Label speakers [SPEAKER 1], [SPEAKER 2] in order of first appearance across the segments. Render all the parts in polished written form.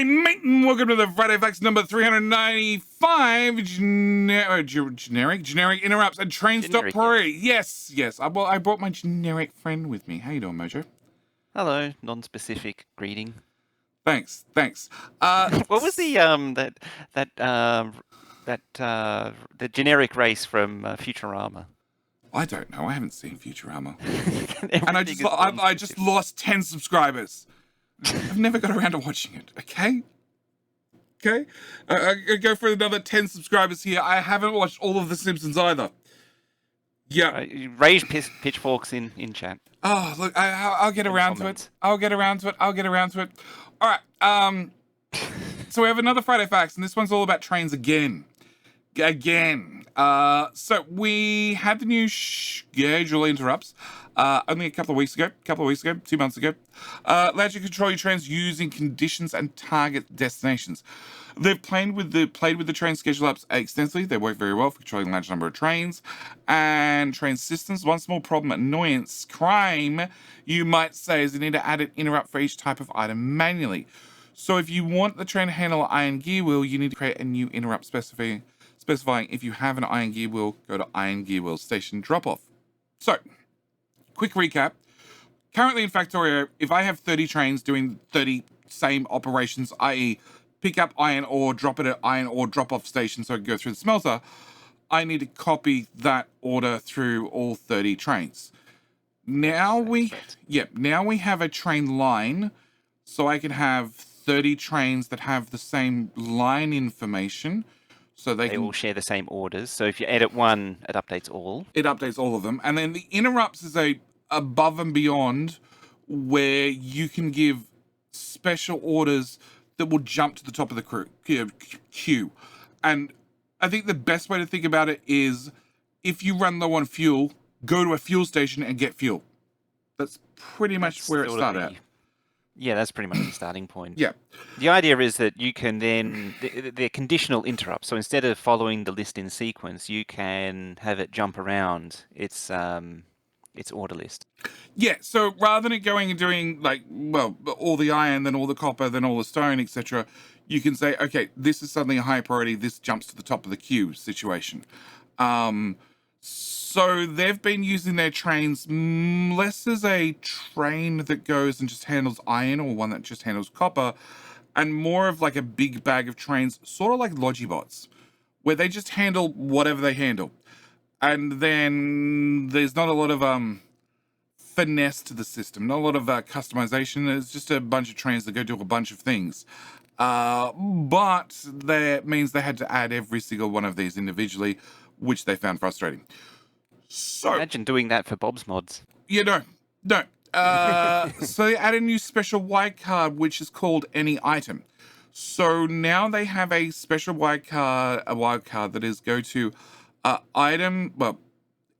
[SPEAKER 1] train, mate, and welcome to the Friday Facts number 395, generic interrupts and train stop parade. Yes. I brought my generic friend with me. How you doing, Mojo?
[SPEAKER 2] Hello, non-specific greeting.
[SPEAKER 1] Thanks.
[SPEAKER 2] What was the the generic race from Futurama?
[SPEAKER 1] I don't know. I haven't seen Futurama, and
[SPEAKER 2] Everything is
[SPEAKER 1] I just lost 10 subscribers. I've never got around to watching it. Okay. I go for another 10 subscribers here. I haven't watched all of The Simpsons either. Yeah.
[SPEAKER 2] Raise pitchforks in chat.
[SPEAKER 1] Oh, look, I'll get around to it. I'll get around to it. All right. So we have another Friday Facts, and this one's all about trains again. So we had the new schedule interrupts only a couple of weeks ago, 2 months ago. Allows you to control your trains using conditions and target destinations. They've played with the train schedule apps extensively. They work very well for controlling a large number of trains and train systems. One small problem, annoyance, crime, you might say, is you need to add an interrupt for each type of item manually. So if you want the train to handle an iron gear wheel, you need to create a new interrupt specifying if you have an iron gear wheel, go to iron gear wheel station drop off. So, quick recap. Currently in Factorio, if I have 30 trains doing 30 same operations, i.e. pick up iron ore, drop it at iron ore drop off station so it can go through the smelter, I need to copy that order through all 30 trains. Now we have a train line, so I can have 30 trains that have the same line information. So they
[SPEAKER 2] all share the same orders. So if you edit one, it updates all.
[SPEAKER 1] It updates all of them. And then the interrupts is a above and beyond where you can give special orders that will jump to the top of the queue. And I think the best way to think about it is if you run low on fuel, go to a fuel station and get fuel. That's pretty much where it started at.
[SPEAKER 2] Yeah, that's pretty much the starting point.
[SPEAKER 1] Yeah.
[SPEAKER 2] The idea is that you can then, they're conditional interrupts. So instead of following the list in sequence, you can have it jump around its order list.
[SPEAKER 1] Yeah, so rather than it going and doing all the iron, then all the copper, then all the stone, etc., you can say, okay, this is suddenly a high priority, this jumps to the top of the queue situation. So they've been using their trains less as a train that goes and just handles iron or one that just handles copper, and more of like a big bag of trains, sort of like Logibots, where they just handle whatever they handle. And then there's not a lot of finesse to the system, not a lot of customization. It's just a bunch of trains that go do a bunch of things. But that means they had to add every single one of these individually, which they found frustrating. So
[SPEAKER 2] imagine doing that for Bob's mods.
[SPEAKER 1] Yeah, no. So they add a new special wildcard, which is called any item. So now they have a special wildcard that is go to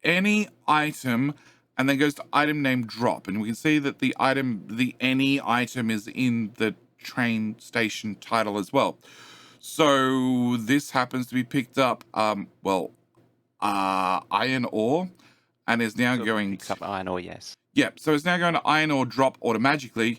[SPEAKER 1] any item, and then goes to item name drop. And we can see that the any item is in the train station title as well. So this happens to be picked up, iron ore, and is now going
[SPEAKER 2] picks up iron ore, yes.
[SPEAKER 1] Yeah, so it's now going to iron ore drop automatically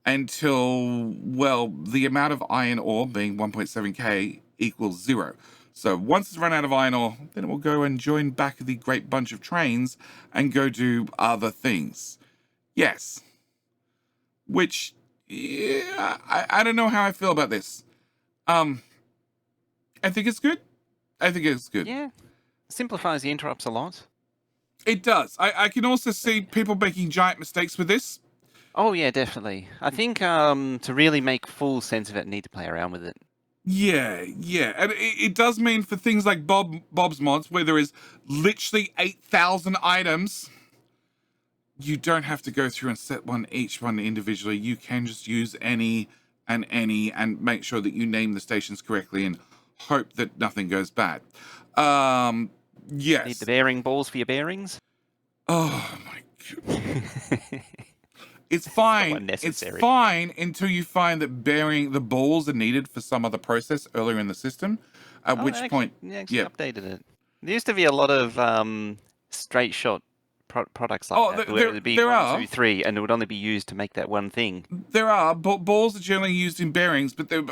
[SPEAKER 1] until, the amount of iron ore, being 1.7k, equals 0. So once it's run out of iron ore, then it will go and join back the great bunch of trains and go do other things. Yes. Which, I don't know how I feel about this. I think it's good.
[SPEAKER 2] Yeah. Simplifies the interrupts a lot.
[SPEAKER 1] It does. I can also see people making giant mistakes with this.
[SPEAKER 2] Oh yeah, definitely. I think to really make full sense of it, need to play around with it.
[SPEAKER 1] Yeah. And it does mean for things like Bob's mods, where there is literally 8,000 items, you don't have to go through and set each one individually. You can just use any and make sure that you name the stations correctly and hope that nothing goes bad. Yes.
[SPEAKER 2] Need the bearing balls for your bearings?
[SPEAKER 1] Oh my god. It's fine. It's fine until you find that the balls are needed for some other process earlier in the system. At which point,
[SPEAKER 2] updated it. There used to be a lot of straight shot products like
[SPEAKER 1] Oh,
[SPEAKER 2] that, where it'd be
[SPEAKER 1] there
[SPEAKER 2] one,
[SPEAKER 1] are.
[SPEAKER 2] two, three, and it would only be used to make that one thing.
[SPEAKER 1] There are. Balls are generally used in bearings, but there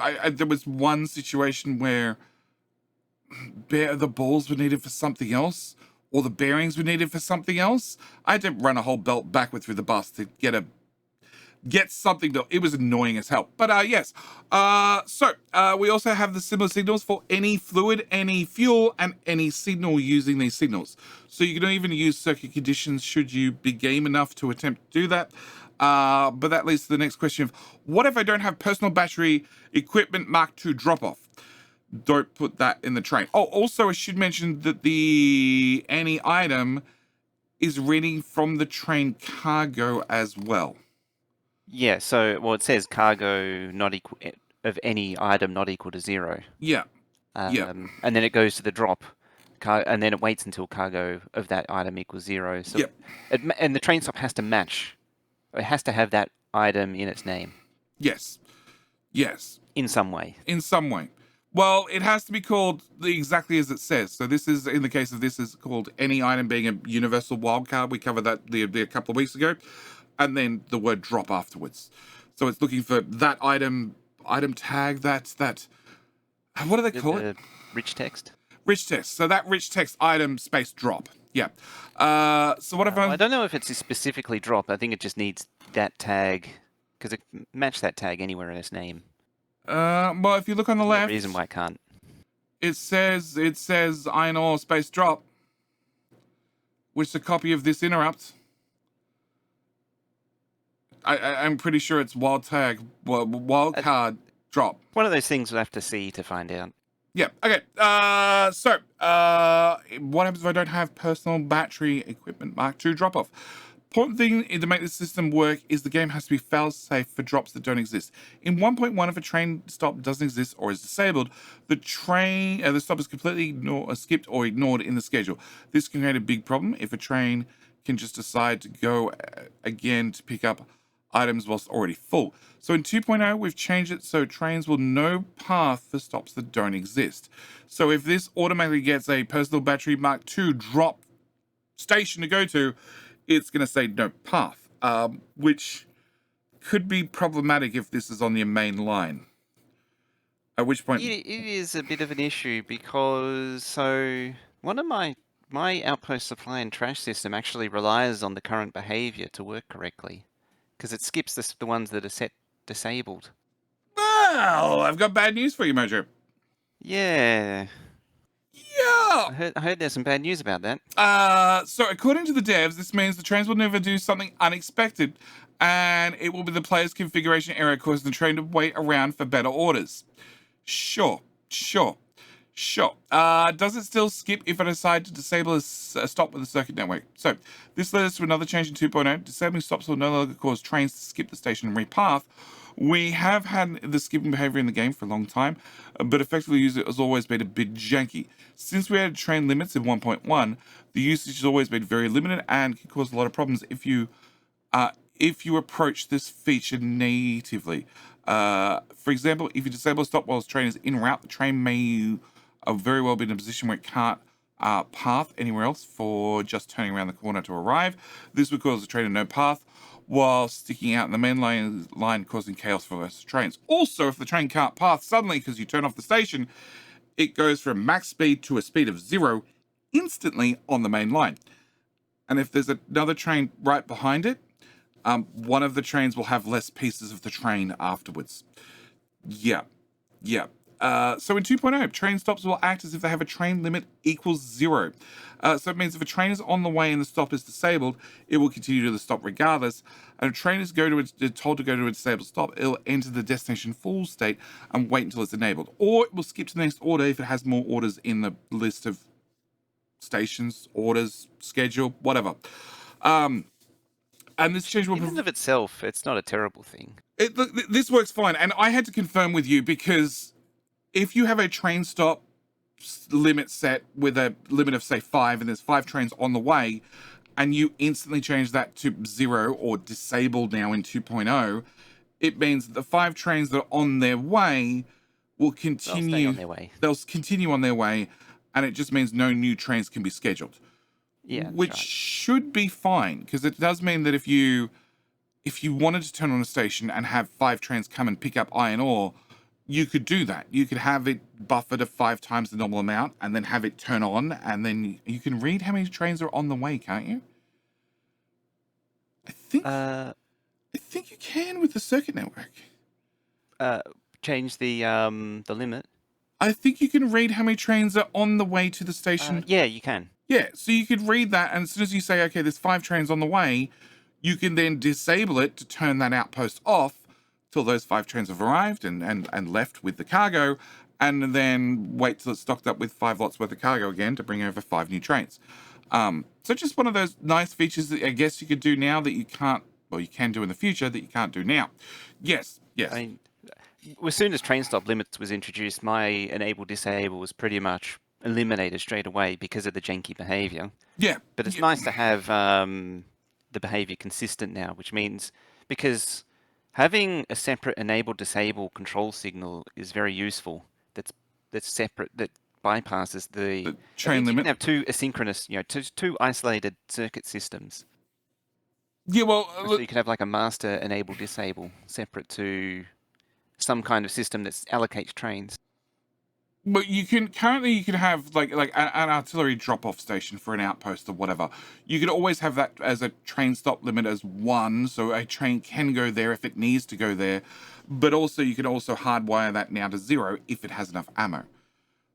[SPEAKER 1] was one situation where the balls were needed for something else, or the bearings were needed for something else. I had to run a whole belt backward through the bus to get something to. It was annoying as hell. But yes. We also have the similar signals for any fluid, any fuel, and any signal using these signals. So you can even use circuit conditions should you be game enough to attempt to do that. But that leads to the next question of what if I don't have personal battery equipment Mark II drop off? Don't put that in the train. Oh, also I should mention that any item is reading from the train cargo as well.
[SPEAKER 2] Yeah, so, well, it says cargo not equal of any item not equal to 0.
[SPEAKER 1] Yeah.
[SPEAKER 2] And then it goes to the drop, and then it waits until cargo of that item equals 0. So, and the train stop has to match. It has to have that item in its name.
[SPEAKER 1] Yes.
[SPEAKER 2] In some way.
[SPEAKER 1] Well, it has to be called exactly as it says. So this is, in the case of this, is called any item being a universal wildcard. We covered that a couple of weeks ago. And then the word drop afterwards. So it's looking for that item tag, that what do they call it?
[SPEAKER 2] Rich text.
[SPEAKER 1] Rich text. So that rich text item space drop. Yeah. So what if
[SPEAKER 2] I don't know if it's specifically drop. I think it just needs that tag, because it match that tag anywhere in its name.
[SPEAKER 1] Well, if you look on the left,
[SPEAKER 2] no reason why it can't.
[SPEAKER 1] It says iron ore space drop, which is a copy of this interrupt. I'm pretty sure it's wildcard drop.
[SPEAKER 2] One of those things we'll have to see to find out.
[SPEAKER 1] Yeah. Okay. What happens if I don't have personal battery equipment Mark II drop off? Important thing to make this system work is the game has to be fail-safe for drops that don't exist. In 1.1, if a train stop doesn't exist or is disabled, the stop is completely skipped or ignored in the schedule. This can create a big problem if a train can just decide to go again to pick up items whilst already full. So in 2.0, we've changed it so trains will know path for stops that don't exist. So if this automatically gets a personal battery Mark II drop station to go to, it's going to say no path, which could be problematic if this is on your main line. At which point...
[SPEAKER 2] It is a bit of an issue because, one of my Outpost supply and trash system actually relies on the current behavior to work correctly, because it skips the ones that are set disabled.
[SPEAKER 1] Well, I've got bad news for you, Mojo.
[SPEAKER 2] Yeah.
[SPEAKER 1] Yeah.
[SPEAKER 2] I heard there's some bad news about that.
[SPEAKER 1] So according to the devs, this means the trains will never do something unexpected, and it will be the player's configuration error causing the train to wait around for better orders. Sure. Does it still skip if I decide to disable a stop with the circuit network? So this led us to another change in 2.0. Disabling stops will no longer cause trains to skip the station and repath. We have had the skipping behavior in the game for a long time, but effectively using it has always been a bit janky. Since we added train limits in 1.1, the usage has always been very limited and can cause a lot of problems if you approach this feature natively. For example, if you disable a stop while the train is en route, the train may very well be in a position where it can't path anywhere else for just turning around the corner to arrive. This would cause the train to no path while sticking out in the main line, causing chaos for most trains. Also, if the train can't path suddenly because you turn off the station, it goes from max speed to a speed of 0 instantly on the main line. And if there's another train right behind it, one of the trains will have less pieces of the train afterwards. Yeah. So in 2.0, train stops will act as if they have a train limit equals 0. So it means if a train is on the way and the stop is disabled, it will continue to the stop regardless. And if a train is told to go to a disabled stop, it'll enter the destination full state and wait until it's enabled. Or it will skip to the next order if it has more orders in the list of stations, orders, schedule, whatever. And this change will...
[SPEAKER 2] In of itself, it's not a terrible thing.
[SPEAKER 1] This works fine. And I had to confirm with you because if you have a train stop limit set with a limit of, say, 5, and there's 5 trains on the way, and you instantly change that to 0 or disabled now in 2.0, it means that the 5 trains that are on their way will continue...
[SPEAKER 2] They'll stay on their way.
[SPEAKER 1] They'll continue on their way, and it just means no new trains can be scheduled.
[SPEAKER 2] Yeah, that's
[SPEAKER 1] which
[SPEAKER 2] right.
[SPEAKER 1] should be fine, because it does mean that if you wanted to turn on a station and have 5 trains come and pick up iron ore, you could do that. You could have it buffered at 5 times the normal amount and then have it turn on, and then you can read how many trains are on the way, can't you? I think
[SPEAKER 2] Uh,
[SPEAKER 1] I think you can with the circuit network.
[SPEAKER 2] change the limit.
[SPEAKER 1] I think you can read how many trains are on the way to the station.
[SPEAKER 2] Yeah, you can.
[SPEAKER 1] Yeah, so you could read that, and as soon as you say, okay, there's 5 trains on the way, you can then disable it to turn that outpost off till those 5 trains have arrived and left with the cargo, and then wait till it's stocked up with 5 lots worth of cargo again to bring over 5 new trains. So just one of those nice features that I guess you could do now that you can't, well, you can do in the future that you can't do now. Yes.
[SPEAKER 2] I mean, as soon as train stop limits was introduced, my enable disable was pretty much eliminated straight away because of the janky behavior.
[SPEAKER 1] Yeah.
[SPEAKER 2] But it's nice to have the behavior consistent now, which means because having a separate enable disable control signal is very useful. That's separate, that bypasses the
[SPEAKER 1] The
[SPEAKER 2] it
[SPEAKER 1] train
[SPEAKER 2] means you
[SPEAKER 1] limit.
[SPEAKER 2] can have 2 asynchronous, two isolated circuit systems.
[SPEAKER 1] Yeah, well,
[SPEAKER 2] So you can have like a master enable disable separate to some kind of system that allocates trains.
[SPEAKER 1] but you can have like an artillery drop-off station for an outpost or whatever. You could always have that as a train stop limit as 1, so a train can go there if it needs to go there. But also you can also hardwire that now to 0 if it has enough ammo.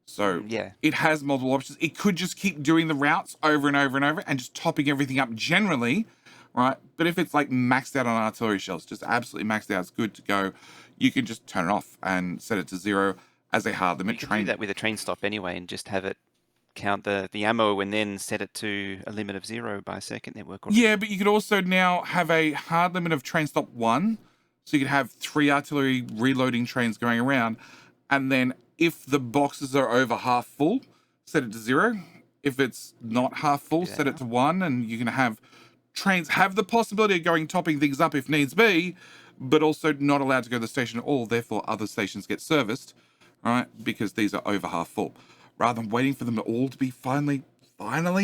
[SPEAKER 1] So
[SPEAKER 2] Yeah.
[SPEAKER 1] it has multiple options. It could just keep doing the routes over and over and over and just topping everything up generally, right? But if it's like maxed out on artillery shells, just absolutely maxed out, it's good to go, you can just turn it off and set it to 0 as a hard limit
[SPEAKER 2] You can
[SPEAKER 1] train.
[SPEAKER 2] do that with a train stop anyway and just have it count the ammo and then set it to a limit of 0 by circuit network.
[SPEAKER 1] Yeah, but you could also now have a hard limit of train stop 1. So you could have 3 artillery reloading trains going around. And then if the boxes are over half full, set it to 0. If it's not half full, set it to 1. And you can have trains have the possibility of going topping things up if needs be, but also not allowed to go to the station at all. Therefore, other stations get serviced, right? Because these are over half full. Rather than waiting for them all to be finally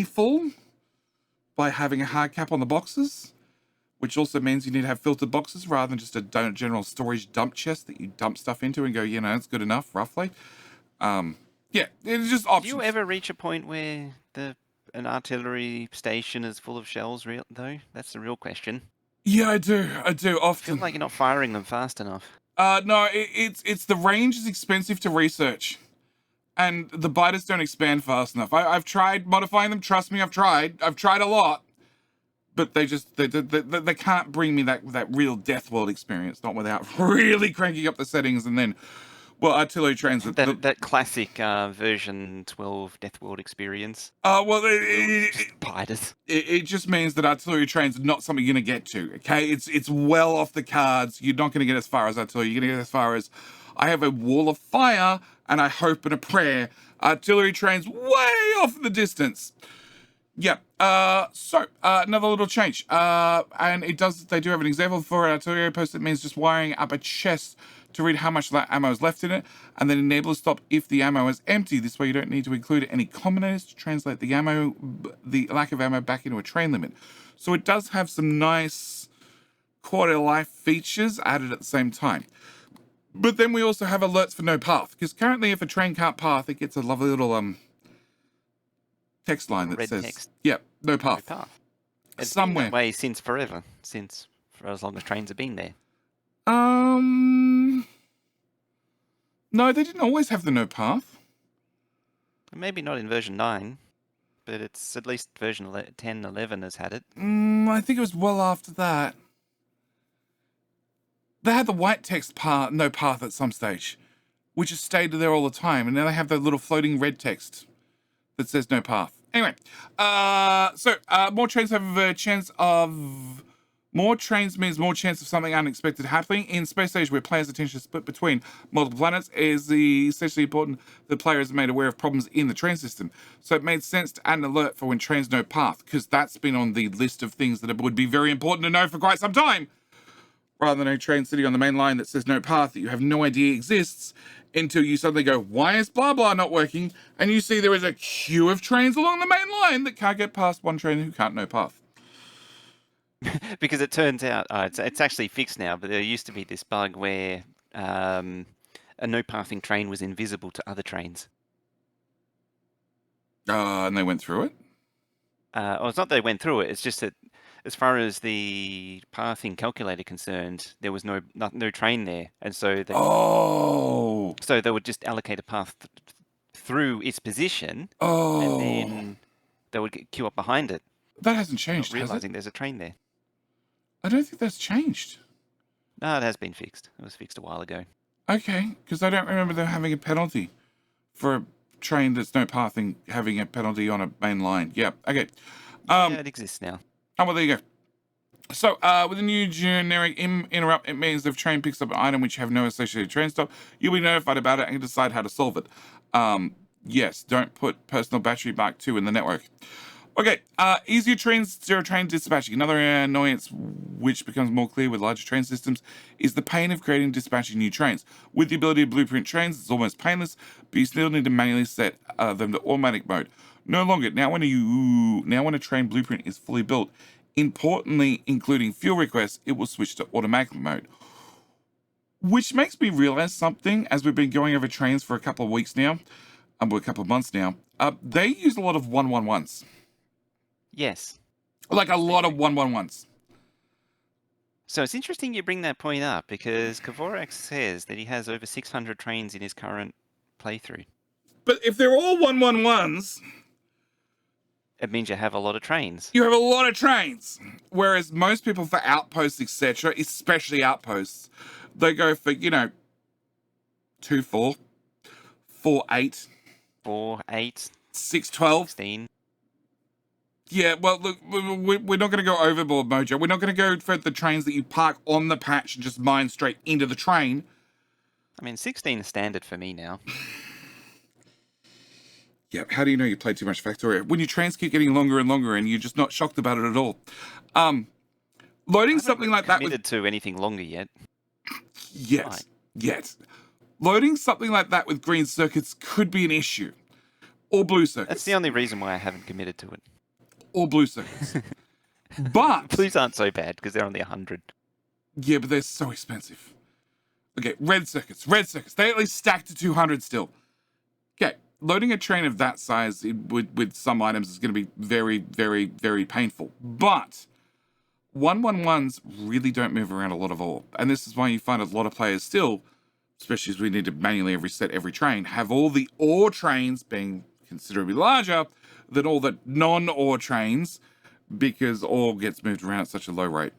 [SPEAKER 1] full by having a hard cap on the boxes, which also means you need to have filtered boxes rather than just a general storage dump chest that you dump stuff into and go, it's good enough, roughly. Yeah, it's just options.
[SPEAKER 2] Do you ever reach a point where an artillery station is full of shells, though? That's the real question.
[SPEAKER 1] Yeah, I do often.
[SPEAKER 2] I feel like you're not firing them fast enough.
[SPEAKER 1] No, it's the range is expensive to research, and the biters don't expand fast enough. I've tried modifying them. Trust me, I've tried a lot, but they can't bring me that real Death World experience. Not without really cranking up the settings and then, well, artillery trains.
[SPEAKER 2] That classic version 12 Death World experience.
[SPEAKER 1] Well,
[SPEAKER 2] Biters.
[SPEAKER 1] It just means that artillery trains are not something you're going to get to, okay? It's well off the cards. You're not going to get as far as artillery. You're going to get as far as, I have a wall of fire, and I hope and a prayer. Artillery trains way off in the distance. Yeah. So another little change. And they do have an example for an artillery post that means just wiring up a chest to read how much of that ammo is left in it, and then enable to stop if the ammo is empty. This way you don't need to include any combinators to translate the lack of ammo back into a train limit. So it does have some nice quality of life features added at the same time. But then we also have alerts for no path, because currently if a train can't path, it gets a lovely little text line that says,
[SPEAKER 2] text.
[SPEAKER 1] "Yep, no path."
[SPEAKER 2] No path. It's
[SPEAKER 1] Somewhere.
[SPEAKER 2] been that way since forever, for as long as trains have been there.
[SPEAKER 1] No, they didn't always have the no path.
[SPEAKER 2] Maybe not in version 9, but it's at least version 10, 11 has had it.
[SPEAKER 1] I think it was well after that. They had the white text no path at some stage, which has stayed there all the time, and now they have the little floating red text that says no path. Anyway, more trains have a chance of... More trains means more chance of something unexpected happening. In Space Age, where players' attention is split between multiple planets, is essentially important that players are made aware of problems in the train system. So it made sense to add an alert for when trains no path, because that's been on the list of things that would be very important to know for quite some time. rather than a train sitting on the main line that says no path that you have no idea exists until you suddenly go, why is blah blah not working? And you see there is a queue of trains along the main line that can't get past one train who can't no path.
[SPEAKER 2] Because it turns out it's actually fixed now, but there used to be this bug where a no pathing train was invisible to other trains.
[SPEAKER 1] And they went through it?
[SPEAKER 2] Well, it's not that they went through it, it's just that as far as the pathing calculator concerned, there was no train there, and so they would just allocate a path through its position, and then they would queue up behind it.
[SPEAKER 1] That hasn't changed,
[SPEAKER 2] not realizing there's a train there.
[SPEAKER 1] I don't think that's changed.
[SPEAKER 2] No, it has been fixed. It was fixed a while ago.
[SPEAKER 1] Okay, because I don't remember them having a penalty for a train that's no pathing having a penalty on a main line. Yeah, okay.
[SPEAKER 2] Yeah, it exists now.
[SPEAKER 1] Oh, well, there you go. So, with the new generic interrupt, it means if a train picks up an item which you have no associated train stop, you'll be notified about it and can decide how to solve it. Yes, don't put personal battery Mark 2 in the network. Okay, easier trains, zero train dispatching. Another annoyance which becomes more clear with larger train systems is the pain of creating dispatching new trains. With the ability to blueprint trains, it's almost painless, but you still need to manually set them to automatic mode. No longer. Now when a train blueprint is fully built, importantly including fuel requests, it will switch to automatic mode. Which makes me realize something as we've been going over trains for a couple of weeks now, a couple of months now. They use a lot of 111s.
[SPEAKER 2] Yes.
[SPEAKER 1] Like a lot of 111s.
[SPEAKER 2] So it's interesting you bring that point up because Kavorak says that he has over 600 trains in his current playthrough.
[SPEAKER 1] But if they're all 111s,
[SPEAKER 2] it means you have a lot of trains.
[SPEAKER 1] You have a lot of trains. Whereas most people for Outposts, etc., especially Outposts, they go for, 2-4, 4-8,
[SPEAKER 2] 4-8,
[SPEAKER 1] 6-12,
[SPEAKER 2] 16.
[SPEAKER 1] Yeah, well, look, we're not going to go overboard, Mojo. We're not going to go for the trains that you park on the patch and just mine straight into the train.
[SPEAKER 2] I mean, 16 is standard for me now.
[SPEAKER 1] Yeah, how do you know you played too much Factorio? When your trains keep getting longer and longer and you're just not shocked about it at all. Loading something like that with...
[SPEAKER 2] committed to anything longer yet.
[SPEAKER 1] Yet. Loading something like that with green circuits could be an issue. Or blue circuits.
[SPEAKER 2] That's the only reason why I haven't committed to it.
[SPEAKER 1] Or blue circuits. But...
[SPEAKER 2] Blues aren't so bad because they're only 100.
[SPEAKER 1] Yeah, but they're so expensive. Okay, red circuits. They at least stack to 200 still. Okay, loading a train of that size with some items is going to be very, very, very painful. But 111s really don't move around a lot of ore. And this is why you find a lot of players still, especially as we need to manually reset every train, have all the ore trains being considerably larger than all the non-ore trains because ore gets moved around at such a low rate.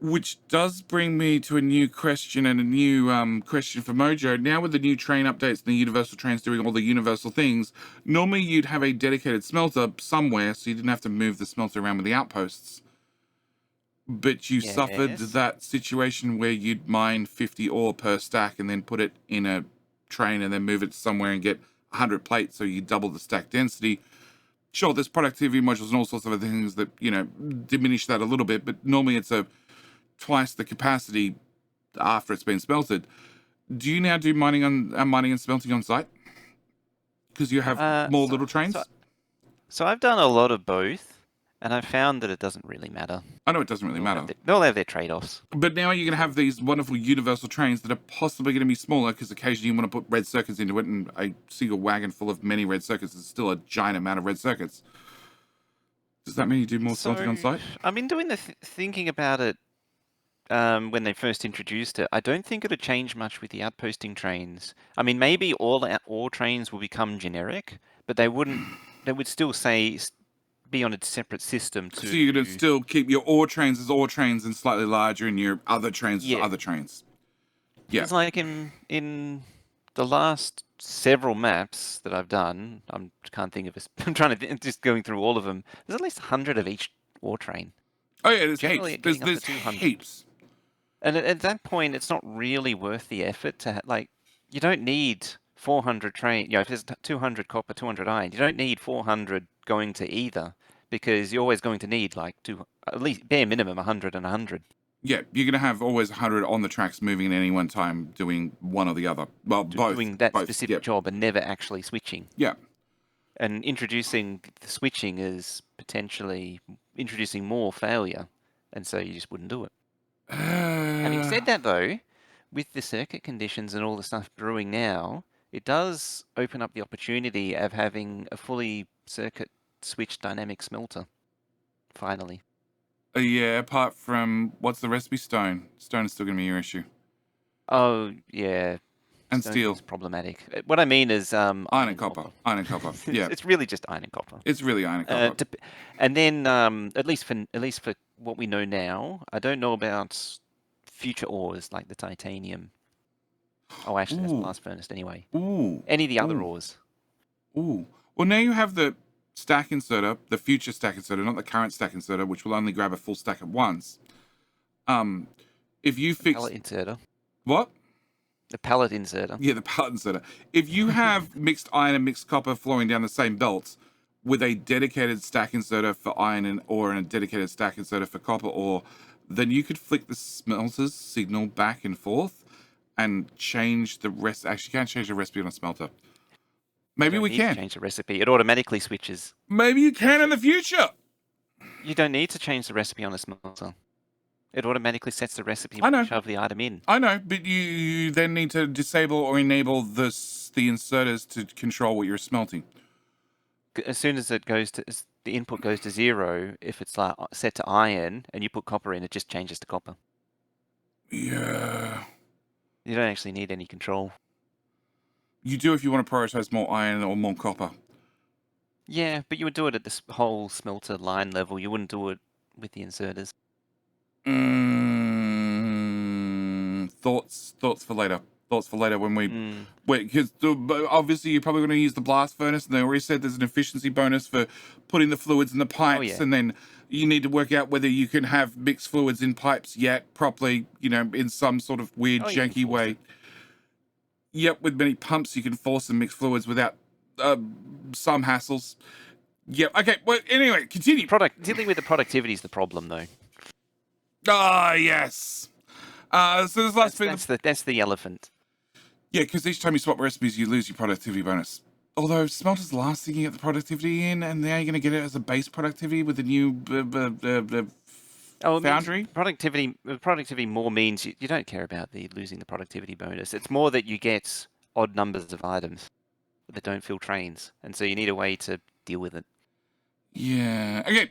[SPEAKER 1] Which does bring me to a new question and a new question for Mojo. Now with the new train updates and the universal trains doing all the universal things, normally you'd have a dedicated smelter somewhere so you didn't have to move the smelter around with the outposts. But you suffered that situation where you'd mine 50 ore per stack and then put it in a train and then move it somewhere and get 100 plates so you double the stack density. Sure, there's productivity modules and all sorts of other things that, diminish that a little bit, but normally it's twice the capacity after it's been smelted. Do you now do mining and smelting on site? Because you have more little trains?
[SPEAKER 2] So I've done a lot of both, and I've found that it doesn't really matter.
[SPEAKER 1] I know it doesn't really matter.
[SPEAKER 2] They'll have their trade-offs.
[SPEAKER 1] But now you're going to have these wonderful universal trains that are possibly going to be smaller because occasionally you want to put red circuits into it, and a single wagon full of many red circuits is still a giant amount of red circuits. Does that mean you do more smelting on site?
[SPEAKER 2] I've been doing the thinking about it when they first introduced it. I don't think it'll change much with the outposting trains. I mean, maybe all trains will become generic, but they wouldn't. They would still be on a separate system. So
[SPEAKER 1] you're going to still keep your ore trains as ore trains and slightly larger, and your other trains as other trains. Yeah.
[SPEAKER 2] It's like in the last several maps that I've done, I can't think of this. I'm trying to just going through all of them. There's at least 100 of each ore train.
[SPEAKER 1] Oh yeah, there's heaps. There's heaps.
[SPEAKER 2] And at that point, it's not really worth the effort to you don't need 400 train. If there's 200 copper, 200 iron, you don't need 400 going to either, because you're always going to need at least bare minimum 100 and 100.
[SPEAKER 1] Yeah, you're going to have always 100 on the tracks moving at any one time, doing one or the other. Well, both.
[SPEAKER 2] Doing that
[SPEAKER 1] Both.
[SPEAKER 2] specific
[SPEAKER 1] Yep.
[SPEAKER 2] job and never actually switching.
[SPEAKER 1] Yeah.
[SPEAKER 2] And introducing the switching is potentially introducing more failure, and so you just wouldn't do it. Having said that, though, with the circuit conditions and all the stuff brewing now, it does open up the opportunity of having a fully circuit switched dynamic smelter, finally.
[SPEAKER 1] Yeah, apart from, what's the recipe? Stone. Stone is still going to be your issue.
[SPEAKER 2] Oh, yeah.
[SPEAKER 1] And
[SPEAKER 2] Stone
[SPEAKER 1] steel.
[SPEAKER 2] is problematic. What I mean is
[SPEAKER 1] Iron and copper. Iron and copper. Yeah.
[SPEAKER 2] It's really just iron and copper.
[SPEAKER 1] It's really iron and copper.
[SPEAKER 2] And then, at least for what we know now, I don't know about future ores like the titanium. Oh, actually, that's blast furnace anyway.
[SPEAKER 1] Ooh.
[SPEAKER 2] Any of the other ores.
[SPEAKER 1] Ooh. Well, now you have the stack inserter, the future stack inserter, not the current stack inserter, which will only grab a full stack at once. If you fix
[SPEAKER 2] Pallet inserter.
[SPEAKER 1] what?
[SPEAKER 2] The pallet inserter.
[SPEAKER 1] Yeah, the pallet inserter. If you have mixed iron and mixed copper flowing down the same belts with a dedicated stack inserter for iron and ore and a dedicated stack inserter for copper ore, then you could flick the smelter's signal back and forth and change the rest. Actually, you can't change the recipe on a smelter. Maybe we can
[SPEAKER 2] change the recipe. It automatically switches.
[SPEAKER 1] Maybe you can in the future.
[SPEAKER 2] You don't need to change the recipe on a smelter. It automatically sets the recipe
[SPEAKER 1] I know.
[SPEAKER 2] when you shove the item in.
[SPEAKER 1] I know, but you then need to disable or enable the inserters to control what you're smelting.
[SPEAKER 2] As soon as it goes to the input goes to 0, if it's like set to iron and you put copper in, it just changes to copper.
[SPEAKER 1] Yeah.
[SPEAKER 2] You don't actually need any control.
[SPEAKER 1] You do if you want to prioritize more iron or more copper.
[SPEAKER 2] Yeah, but you would do it at this whole smelter line level. You wouldn't do it with the inserters.
[SPEAKER 1] Thoughts for later. Thoughts for later when we wait, because obviously you're probably going to use the blast furnace, and they already said there's an efficiency bonus for putting the fluids in the pipes, and then you need to work out whether you can have mixed fluids in pipes yet properly, in some sort of weird, janky way. Yep, with many pumps you can force and mix fluids without some hassles. Yep. Okay. Well, anyway, continue.
[SPEAKER 2] Dealing with the productivity is the problem, though.
[SPEAKER 1] Ah, yes. So this last bit.
[SPEAKER 2] That's the elephant.
[SPEAKER 1] Yeah, because each time you swap recipes, you lose your productivity bonus. Although Smelter's the last thing you get the productivity in, and now you're going to get it as a base productivity with the new foundry.
[SPEAKER 2] Productivity more means you don't care about losing the productivity bonus. It's more that you get odd numbers of items that don't fill trains, and so you need a way to deal with it.
[SPEAKER 1] Yeah. Okay.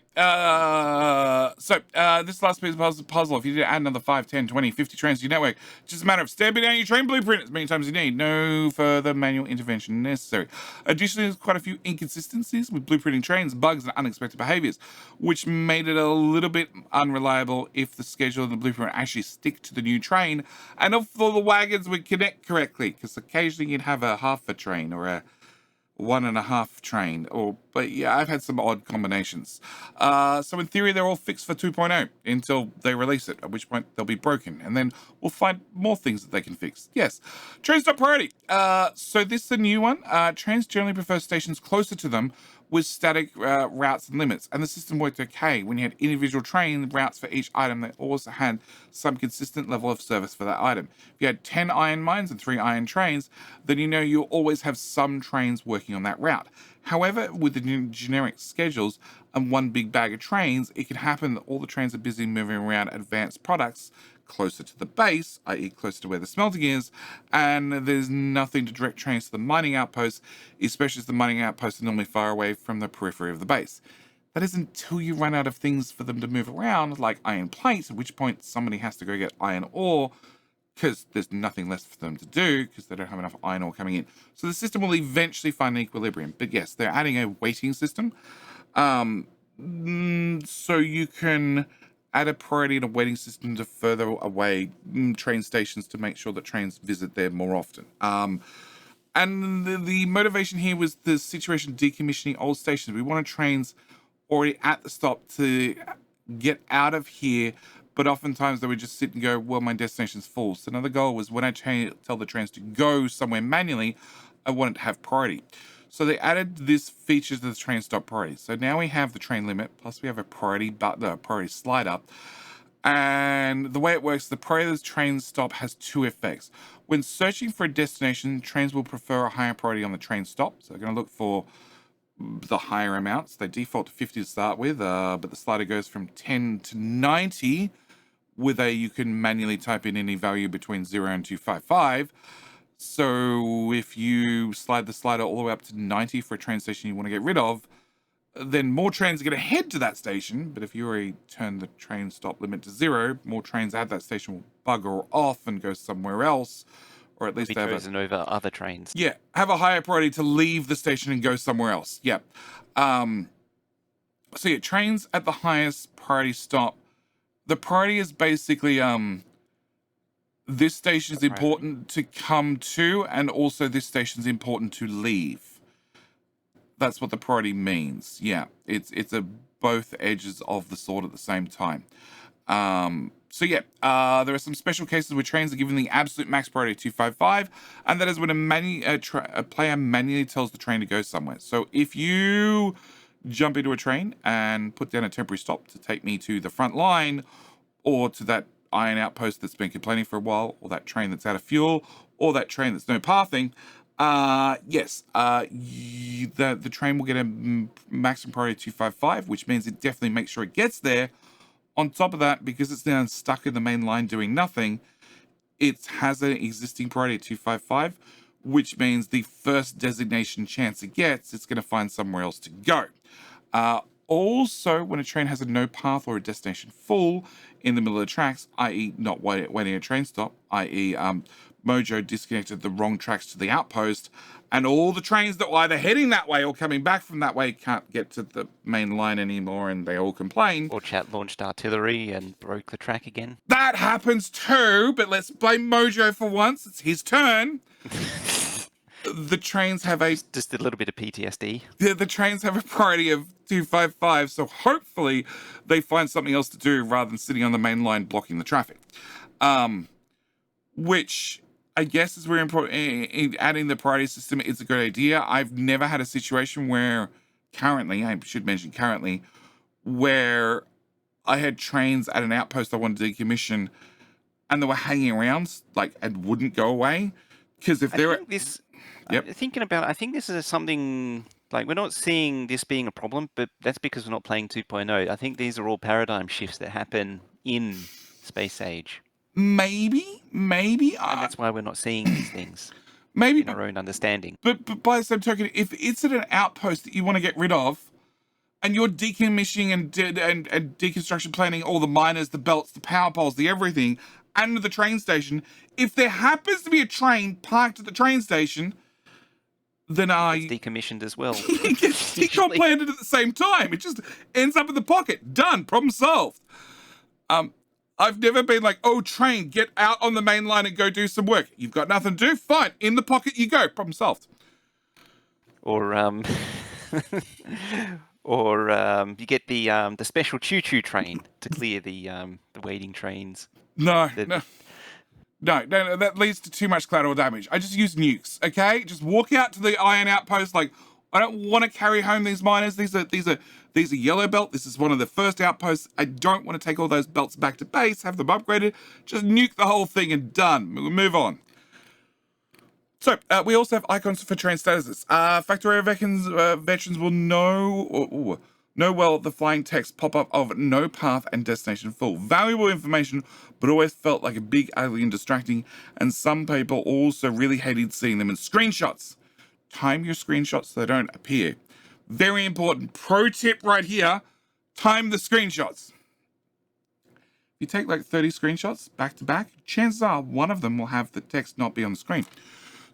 [SPEAKER 1] This last piece of the puzzle, if you did add another 5, 10, 20, 50 trains to your network, it's just a matter of stamping down your train blueprint as many times as you need. No further manual intervention necessary. Additionally, there's quite a few inconsistencies with blueprinting trains, bugs, and unexpected behaviors, which made it a little bit unreliable if the schedule and the blueprint actually stick to the new train, and if all the wagons would connect correctly, because occasionally you'd have a half a train or a 1.5 train, but yeah, I've had some odd combinations. So in theory, they're all fixed for 2.0 until they release it, at which point they'll be broken, and then we'll find more things that they can fix. Yes, trains top priority. So this is a new one. Trains generally prefer stations closer to them with static routes and limits, and the system worked okay when you had individual train routes for each item that also had some consistent level of service for that item. If you had 10 iron mines and 3 iron trains, then you'll always have some trains working on that route. However, with the new generic schedules and one big bag of trains, it can happen that all the trains are busy moving around advanced products closer to the base, i.e. closer to where the smelting is, and there's nothing to direct trains to the mining outposts, especially as the mining outposts are normally far away from the periphery of the base. That is until you run out of things for them to move around, like iron plates, at which point somebody has to go get iron ore, because there's nothing left for them to do, because they don't have enough iron ore coming in. So the system will eventually find an equilibrium. But yes, they're adding a waiting system, so you can add a priority and a waiting system to further away train stations to make sure that trains visit there more often. And the motivation here was the situation decommissioning old stations. We wanted trains already at the stop to get out of here, but oftentimes they would just sit and go, well, my destination's full. So another goal was when I tell the trains to go somewhere manually, I wanted to have priority. So they added this feature to the train stop priority. So now we have the train limit, plus we have a priority button, a priority slider. And the way it works, the priority of the train stop has two effects. When searching for a destination, trains will prefer a higher priority on the train stop. So they're going to look for the higher amounts. They default to 50 to start with, but the slider goes from 10 to 90 with you can manually type in any value between 0 and 255. So if you slide the slider all the way up to 90 for a train station you want to get rid of, then more trains are going to head to that station. But if you already turn the train stop limit to 0, more trains at that station will bugger off and go somewhere else, or at least
[SPEAKER 2] Be chosen over other trains.
[SPEAKER 1] Yeah, have a higher priority to leave the station and go somewhere else. Yeah. So yeah, trains at the highest priority stop. The priority is basically this station is important to come to, and also this station is important to leave. That's what the priority means. Yeah, it's a both edges of the sword at the same time. So yeah, there are some special cases where trains are given the absolute max priority of 255, and that is when a player manually tells the train to go somewhere. So if you jump into a train and put down a temporary stop to take me to the front line, or to that iron outpost that's been complaining for a while, or that train that's out of fuel, or that train that's no pathing, yes, the train will get a maximum priority of 255, which means it definitely makes sure it gets there. On top of that, because it's now stuck in the main line doing nothing, it has an existing priority of 255, which means the first designation chance it gets, it's going to find somewhere else to go. Also, when a train has a no path or a destination full in the middle of the tracks, i.e. not waiting a train stop, i.e. Mojo disconnected the wrong tracks to the outpost, and all the trains that were either heading that way or coming back from that way can't get to the main line anymore, and they all complain.
[SPEAKER 2] Or chat launched artillery and broke the track again.
[SPEAKER 1] That happens too, but let's blame Mojo for once. It's his turn. The trains have
[SPEAKER 2] just a little bit of PTSD.
[SPEAKER 1] The trains have a priority of 255, so hopefully they find something else to do rather than sitting on the main line blocking the traffic. Which I guess is very important. In adding the priority system is a good idea. I've never had a situation where I should mention currently, where I had trains at an outpost I wanted to decommission and they were hanging around and wouldn't go away. Because if they're
[SPEAKER 2] thinking about it, I think this is something we're not seeing this being a problem, but that's because we're not playing 2.0. I think these are all paradigm shifts that happen in Space Age.
[SPEAKER 1] Maybe.
[SPEAKER 2] And that's why we're not seeing these things.
[SPEAKER 1] Maybe
[SPEAKER 2] in our own understanding.
[SPEAKER 1] But by the same token, if it's at an outpost that you want to get rid of, and you're decommissioning and deconstruction planning all the miners, the belts, the power poles, the everything, and the train station, if there happens to be a train parked at the train station, then
[SPEAKER 2] it's decommissioned as well.
[SPEAKER 1] It gets decom planted at the same time. It just ends up in the pocket. Done. Problem solved. I've never been like, oh, train, get out on the main line and go do some work. You've got nothing to do? Fine. In the pocket you go. Problem solved.
[SPEAKER 2] Or you get the special choo-choo train to clear the waiting trains.
[SPEAKER 1] No, that leads to too much collateral damage. I just use nukes, okay? Just walk out to the iron outpost. I don't want to carry home these miners. These are yellow belt. This is one of the first outposts. I don't want to take all those belts back to base, have them upgraded. Just nuke the whole thing and done. We'll move on. So, we also have icons for train statuses. Factorio veterans will know well the flying text pop-up of no path and destination full. Valuable information, but always felt like a big ugly and distracting, and some people also really hated seeing them in screenshots. Time your screenshots so they don't appear. Very important pro tip right here, time the screenshots. If you take 30 screenshots back to back, chances are one of them will have the text not be on the screen.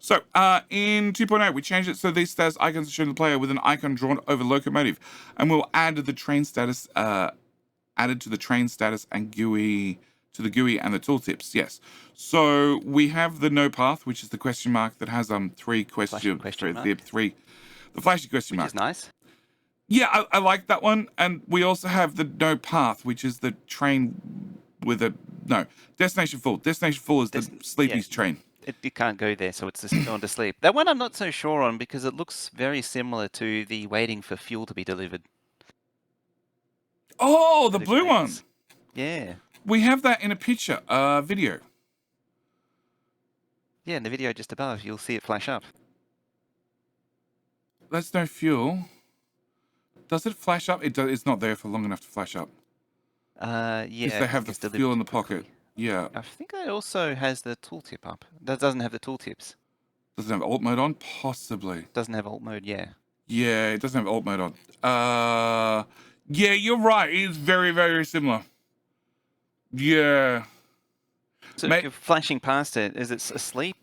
[SPEAKER 1] So, in 2.0, we changed it so these status icons are shown to the player with an icon drawn over locomotive. And we'll add the train status, added to the train status and GUI, to the GUI and the tooltips, yes. So, we have the no path, which is the question mark that has three questions. The flashy question mark.
[SPEAKER 2] Which is nice.
[SPEAKER 1] Yeah, I like that one. And we also have the no path, which is the train with destination full. Destination full is the sleepy's train.
[SPEAKER 2] It can't go there, so it's just going to sleep. That one I'm not so sure on because it looks very similar to the waiting for fuel to be delivered.
[SPEAKER 1] Oh, the blue one.
[SPEAKER 2] Yeah.
[SPEAKER 1] We have that in a picture, video.
[SPEAKER 2] Yeah, in the video just above, you'll see it flash up.
[SPEAKER 1] That's no fuel. Does it flash up? It's not there for long enough to flash up.
[SPEAKER 2] Yeah,
[SPEAKER 1] Because they have the
[SPEAKER 2] it's delivered
[SPEAKER 1] fuel in
[SPEAKER 2] too
[SPEAKER 1] the pocket.
[SPEAKER 2] quickly.
[SPEAKER 1] Yeah.
[SPEAKER 2] I think it also has the tooltip up. That doesn't have the tooltips.
[SPEAKER 1] Does it have alt mode on? Possibly.
[SPEAKER 2] Doesn't have alt mode, yeah.
[SPEAKER 1] Yeah, it doesn't have alt mode on. Yeah, you're right. It's very, very similar. Yeah.
[SPEAKER 2] So if you're flashing past it, is it asleep?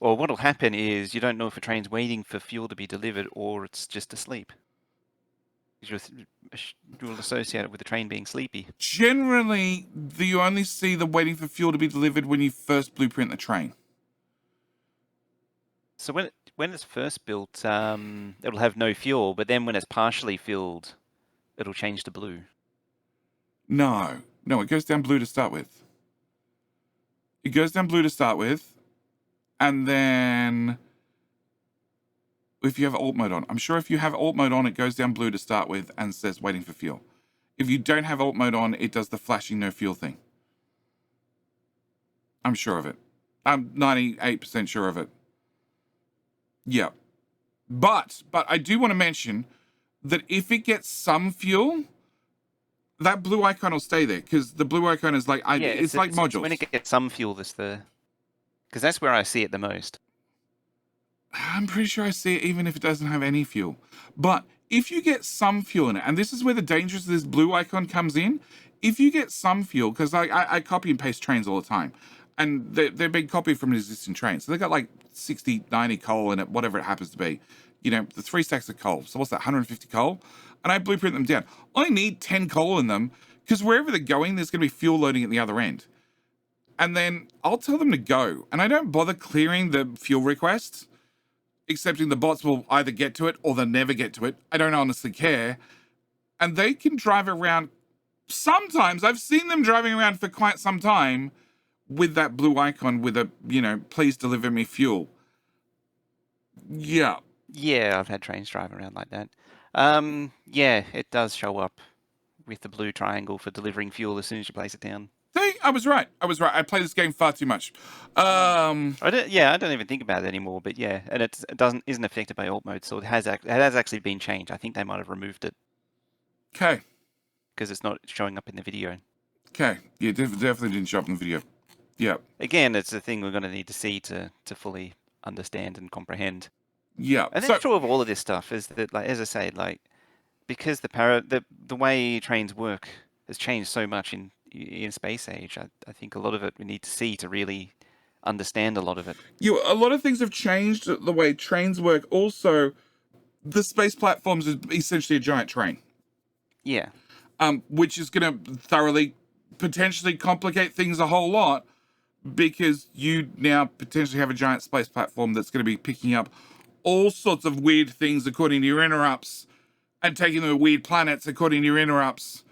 [SPEAKER 2] Or what'll happen is you don't know if a train's waiting for fuel to be delivered or it's just asleep. You'll associate it with the train being sleepy.
[SPEAKER 1] Generally, you only see the waiting for fuel to be delivered when you first blueprint the train.
[SPEAKER 2] So when it's first built, it'll have no fuel, but then when it's partially filled, it'll change to blue.
[SPEAKER 1] No, it goes down blue to start with. It goes down blue to start with, and then if you have alt mode on, I'm sure if you have alt mode on, it goes down blue to start with and says waiting for fuel. If you don't have alt mode on, it does the flashing no fuel thing. I'm sure of it. I'm 98% sure of it. Yeah. But I do want to mention that if it gets some fuel, that blue icon will stay there, because the blue icon is like, it's like modules.
[SPEAKER 2] When it gets some fuel, because that's where I see it the most.
[SPEAKER 1] I'm pretty sure I see it even if it doesn't have any fuel. But if you get some fuel in it, and this is where the danger of this blue icon comes in, if you get some fuel, because I copy and paste trains all the time, and they're being copied from an existing train. So they've got like 60, 90 coal in it, whatever it happens to be. You know, the 3 stacks of coal. So what's that, 150 coal? And I blueprint them down. I need 10 coal in them, because wherever they're going, there's going to be fuel loading at the other end. And then I'll tell them to go. And I don't bother clearing the fuel requests, accepting the bots will either get to it or they'll never get to it. I don't honestly care. And they can drive around. Sometimes I've seen them driving around for quite some time with that blue icon with a, please deliver me fuel. Yeah.
[SPEAKER 2] Yeah, I've had trains drive around like that. Yeah, it does show up with the blue triangle for delivering fuel as soon as you place it down.
[SPEAKER 1] See, I was right. I play this game far too much.
[SPEAKER 2] I don't even think about it anymore. But yeah, and it isn't affected by alt mode, so it has actually been changed. I think they might have removed it.
[SPEAKER 1] Okay.
[SPEAKER 2] Because it's not showing up in the video.
[SPEAKER 1] Okay. Yeah, definitely didn't show up in the video. Yeah.
[SPEAKER 2] Again, it's a thing we're going to need to see to fully understand and comprehend.
[SPEAKER 1] Yeah.
[SPEAKER 2] And that's true of all of this stuff. Is that, like, as I say, like, because the way trains work has changed so much in space age. I think a lot of it we need to see to really understand a lot of it.
[SPEAKER 1] A lot of things have changed the way trains work. Also, the space platforms is essentially a giant train.
[SPEAKER 2] Yeah.
[SPEAKER 1] Which is going to thoroughly, potentially complicate things a whole lot, because you now potentially have a giant space platform that's going to be picking up all sorts of weird things according to your interrupts, and taking them to weird planets according to your interrupts.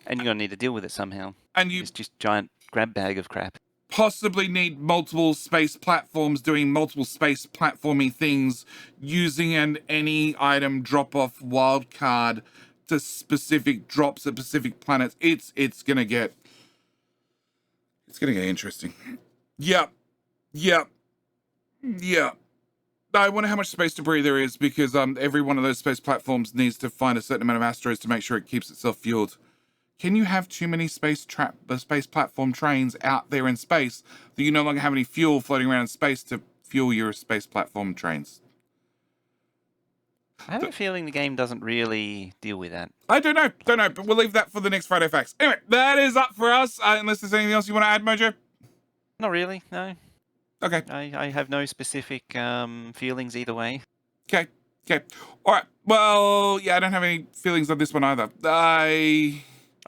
[SPEAKER 2] And you're going to need to deal with it somehow.
[SPEAKER 1] And
[SPEAKER 2] it's just giant grab bag of crap.
[SPEAKER 1] Possibly need multiple space platforms doing multiple space platforming things, using any item drop-off wildcard to specific drops at specific planets. It's gonna get interesting. Yep. I wonder how much space debris there is, because every one of those space platforms needs to find a certain amount of asteroids to make sure it keeps itself fueled. Can you have too many space platform trains out there in space that you no longer have any fuel floating around in space to fuel your space platform trains?
[SPEAKER 2] I have a feeling the game doesn't really deal with that.
[SPEAKER 1] I don't know, but we'll leave that for the next Friday Facts. Anyway, that is up for us, unless there's anything else you want to add, Mojo?
[SPEAKER 2] Not really, no.
[SPEAKER 1] Okay.
[SPEAKER 2] I have no specific feelings either way.
[SPEAKER 1] Okay. All right. Well, yeah, I don't have any feelings on this one either.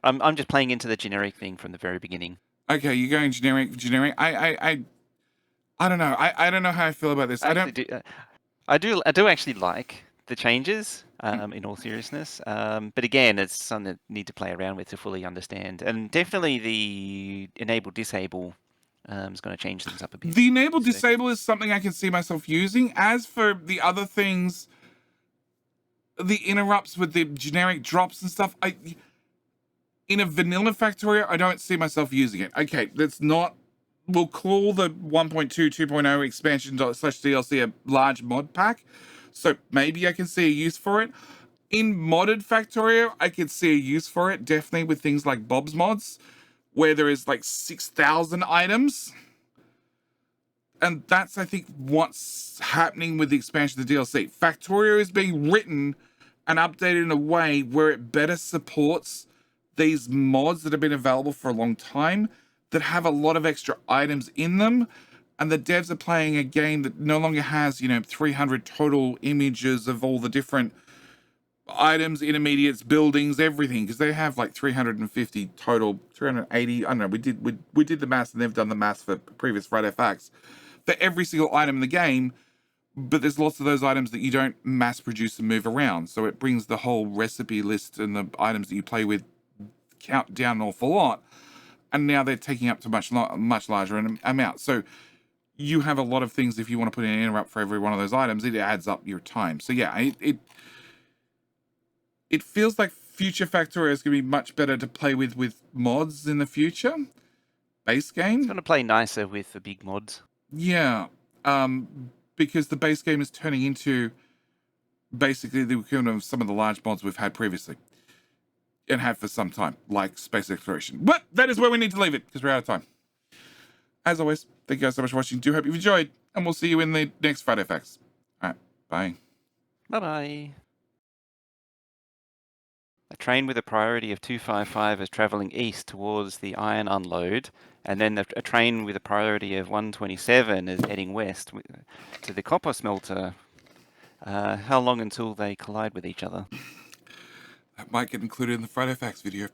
[SPEAKER 2] I'm just playing into the generic thing from the very beginning.
[SPEAKER 1] Okay, you're going generic. I don't know. I don't know how I feel about this.
[SPEAKER 2] I do actually like the changes, in all seriousness. But again, it's something that need to play around with to fully understand. And definitely the enable disable is going to change things up a bit.
[SPEAKER 1] The enable disable is something I can see myself using. As for the other things, the interrupts with the generic drops and stuff, In a vanilla Factorio, I don't see myself using it. Okay, that's not. We'll call the 1.2 2.0 expansion slash DLC a large mod pack, so maybe I can see a use for it. In modded Factorio, I could see a use for it, definitely with things like Bob's mods, where there is like 6,000 items. And that's, I think, what's happening with the expansion of the DLC. Factorio is being written and updated in a way where it better supports these mods that have been available for a long time that have a lot of extra items in them. And the devs are playing a game that no longer has, 300 total images of all the different items, intermediates, buildings, everything, because they have like 350 total, 380. I don't know. We did the maths, and they've done the maths for previous Friday Facts for every single item in the game. But there's lots of those items that you don't mass produce and move around. So it brings the whole recipe list and the items that you play with count down an awful lot. And now they're taking up to much larger amount. So you have a lot of things. If you want to put in an interrupt for every one of those items, it adds up your time. So yeah, it feels like future Factorio is going to be much better to play with mods in the future. Base game.
[SPEAKER 2] It's going to play nicer with the big mods.
[SPEAKER 1] Yeah, because the base game is turning into basically the equivalent of some of the large mods we've had previously and have for some time, like space exploration. But that is where we need to leave it because we're out of time. As always, thank you guys so much for watching. Do hope you've enjoyed, and we'll see you in the next Friday Facts. All right, bye.
[SPEAKER 2] Bye-bye. A train with a priority of 255 is travelling east towards the iron unload, and then a train with a priority of 127 is heading west to the copper smelter. How long until they collide with each other?
[SPEAKER 1] That might get included in the Friday Facts video.